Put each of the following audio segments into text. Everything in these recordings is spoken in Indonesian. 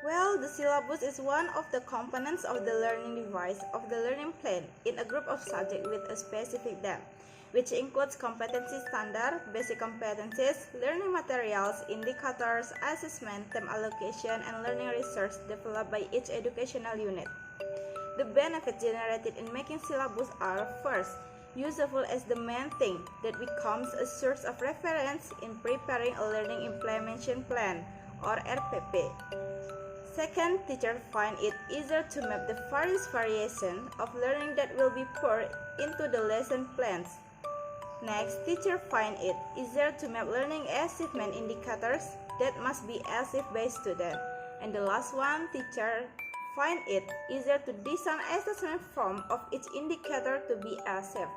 Well, the syllabus is one of the components of the learning device of the learning plan in a group of subjects with a specific depth, which includes competency standard, basic competencies, learning materials, indicators, assessment, term allocation, and learning research developed by each educational unit. The benefits generated in making syllabus are, first, useful as the main thing that becomes a source of reference in preparing a learning implementation plan, or RPP. Second, teachers find it easier to map the various variations of learning that will be poured into the lesson plans. Next, teachers find it easier to map learning achievement indicators that must be achieved by students. And the last one, teachers find it easier to design assessment form of each indicator to be achieved.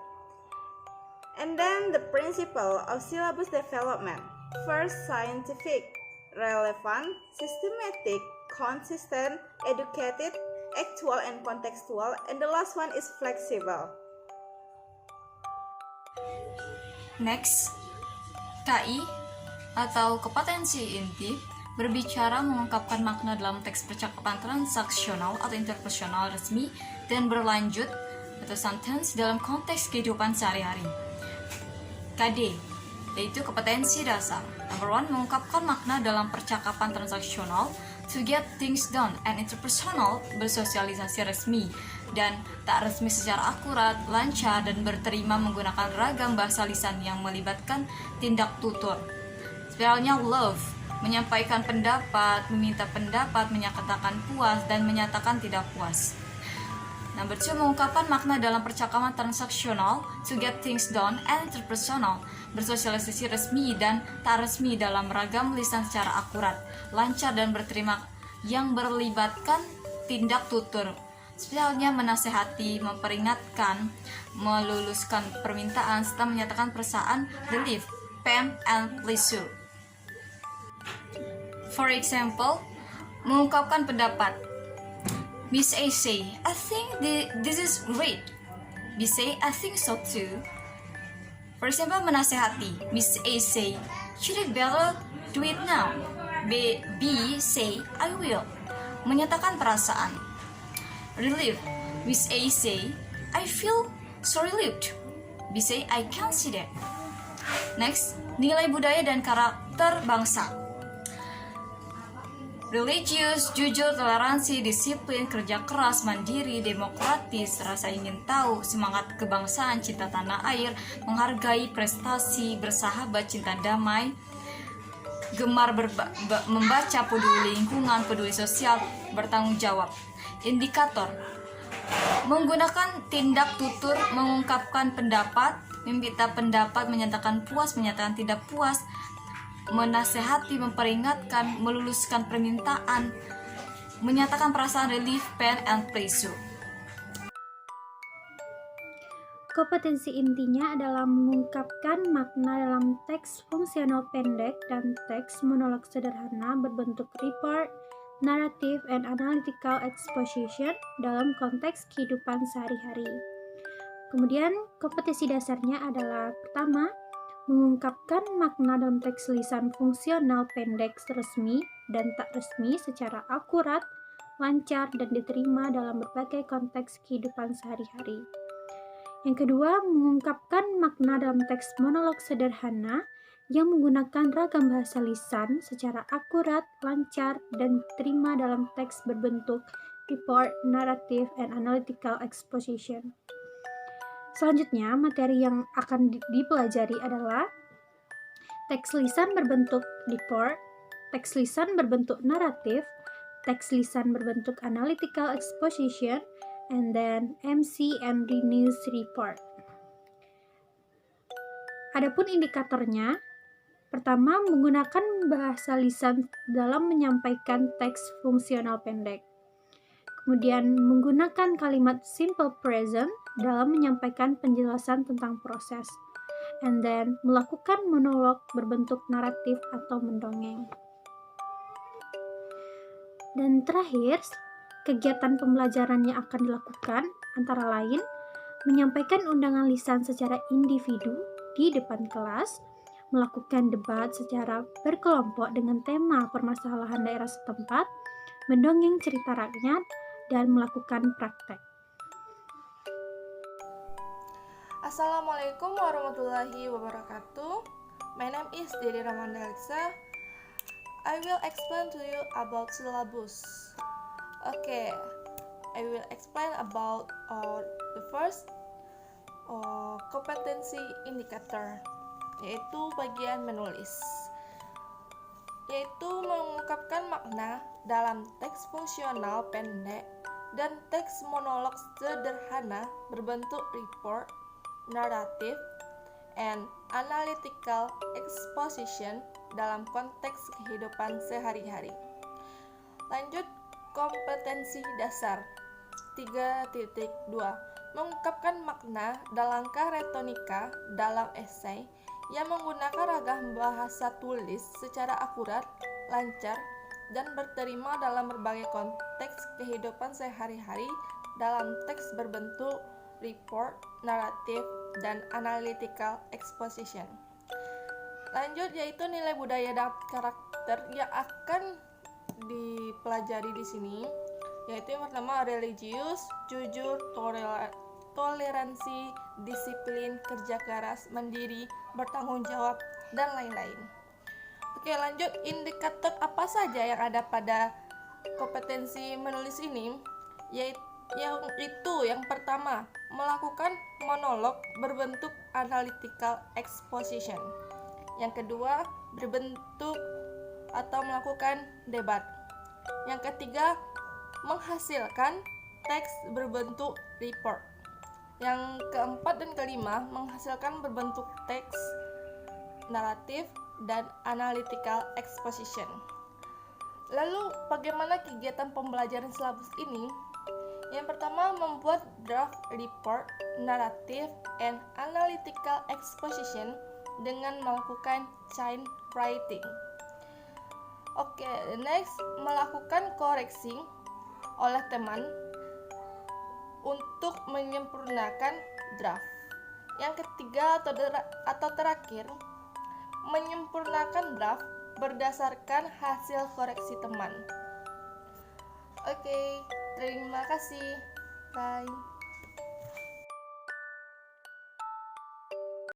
And then the principle of syllabus development. First, scientific, relevant, systematic, consistent, educated, actual, and contextual. And the last one is flexible. Next, KI atau kompetensi inti berbicara mengungkapkan makna dalam teks percakapan transaksional atau interpersonal resmi dan berlanjut atau sentence dalam konteks kehidupan sehari-hari. KD, yaitu kompetensi dasar. Number 1, mengungkapkan makna dalam percakapan transaksional, to get things done, and interpersonal, bersosialisasi resmi dan tak resmi secara akurat, lancar, dan berterima menggunakan ragam bahasa lisan yang melibatkan tindak tutur. Spesialnya love, menyampaikan pendapat, meminta pendapat, menyatakan puas, dan menyatakan tidak puas. Number 2, mengungkapkan makna dalam percakapan transaksional, to get things done, and interpersonal, bersosialisasi resmi dan tak resmi dalam ragam lisan secara akurat, lancar, dan berterima yang berlibatkan tindak tutur. Spesialnya menasehati, memperingatkan, meluluskan permintaan, serta menyatakan perasaan, relief, pain, and pleasure. For example, mengungkapkan pendapat. Miss A say, I think this is great. B say, I think so too. For example, menasehati. Miss A say, should I better do it now? B say, I will. Menyatakan perasaan. Relief. Miss A say, I feel so relieved. B say, I can see that. Next, nilai budaya dan karakter bangsa. Religius, jujur, toleransi, disiplin, kerja keras, mandiri, demokratis, rasa ingin tahu, semangat kebangsaan, cinta tanah air, menghargai prestasi, bersahabat, cinta damai, gemar membaca, peduli lingkungan, peduli sosial, bertanggung jawab. Indikator, menggunakan tindak tutur, mengungkapkan pendapat, meminta pendapat, menyatakan puas, menyatakan tidak puas, menasehati, memperingatkan, meluluskan permintaan, menyatakan perasaan, relief, pain, and pleasure. Kompetensi intinya adalah mengungkapkan makna dalam teks fungsional pendek dan teks monolog sederhana berbentuk report, narrative, and analytical exposition dalam konteks kehidupan sehari-hari. Kemudian, kompetensi dasarnya adalah pertama, mengungkapkan makna dalam teks lisan fungsional pendek resmi dan tak resmi secara akurat, lancar, dan diterima dalam berbagai konteks kehidupan sehari-hari. Yang kedua, mengungkapkan makna dalam teks monolog sederhana yang menggunakan ragam bahasa lisan secara akurat, lancar, dan diterima dalam teks berbentuk report, narrative, and analytical exposition. Selanjutnya, materi yang akan dipelajari adalah teks lisan berbentuk report, teks lisan berbentuk naratif, teks lisan berbentuk analytical exposition, and then MC and news report. Adapun indikatornya, pertama, menggunakan bahasa lisan dalam menyampaikan teks fungsional pendek. Kemudian, menggunakan kalimat simple present dalam menyampaikan penjelasan tentang proses. And then, melakukan monolog berbentuk naratif atau mendongeng. Dan terakhir, kegiatan pembelajaran yang akan dilakukan antara lain menyampaikan undangan lisan secara individu di depan kelas, melakukan debat secara berkelompok dengan tema permasalahan daerah setempat, mendongeng cerita rakyat, dan melakukan praktek. Assalamualaikum warahmatullahi wabarakatuh. My name is Dede Ramanda Alexa. I will explain to you about syllabus. Okay, I will explain about the first competency indicator, yaitu bagian menulis, yaitu mengungkapkan makna dalam teks fungsional pendek dan teks monolog sederhana berbentuk report, naratif, and analytical exposition dalam konteks kehidupan sehari-hari. Lanjut, kompetensi dasar 3.2, mengungkapkan makna dalam langkah retonika dalam esai yang menggunakan ragam bahasa tulis secara akurat, lancar, dan berterima dalam berbagai konteks kehidupan sehari-hari dalam teks berbentuk report, naratif, dan analytical exposition. Lanjut, yaitu nilai budaya dan karakter yang akan dipelajari di sini, yaitu yang pertama religius, jujur, toleransi, disiplin, kerja keras, mandiri, bertanggung jawab, dan lain-lain. Oke, lanjut, indikator apa saja yang ada pada kompetensi menulis ini, yaitu yang pertama, melakukan monolog berbentuk analytical exposition. Yang kedua, berbentuk atau melakukan debat. Yang ketiga, menghasilkan teks berbentuk report. Yang keempat dan kelima, menghasilkan berbentuk teks naratif dan analytical exposition. Lalu, bagaimana kegiatan pembelajaran syllabus ini? Yang pertama, membuat draft report, naratif, and analytical exposition dengan melakukan chain writing. Oke, next, melakukan koreksi oleh teman untuk menyempurnakan draft. Yang ketiga atau terakhir, menyempurnakan draft berdasarkan hasil koreksi teman. Oke, terima kasih. Bye.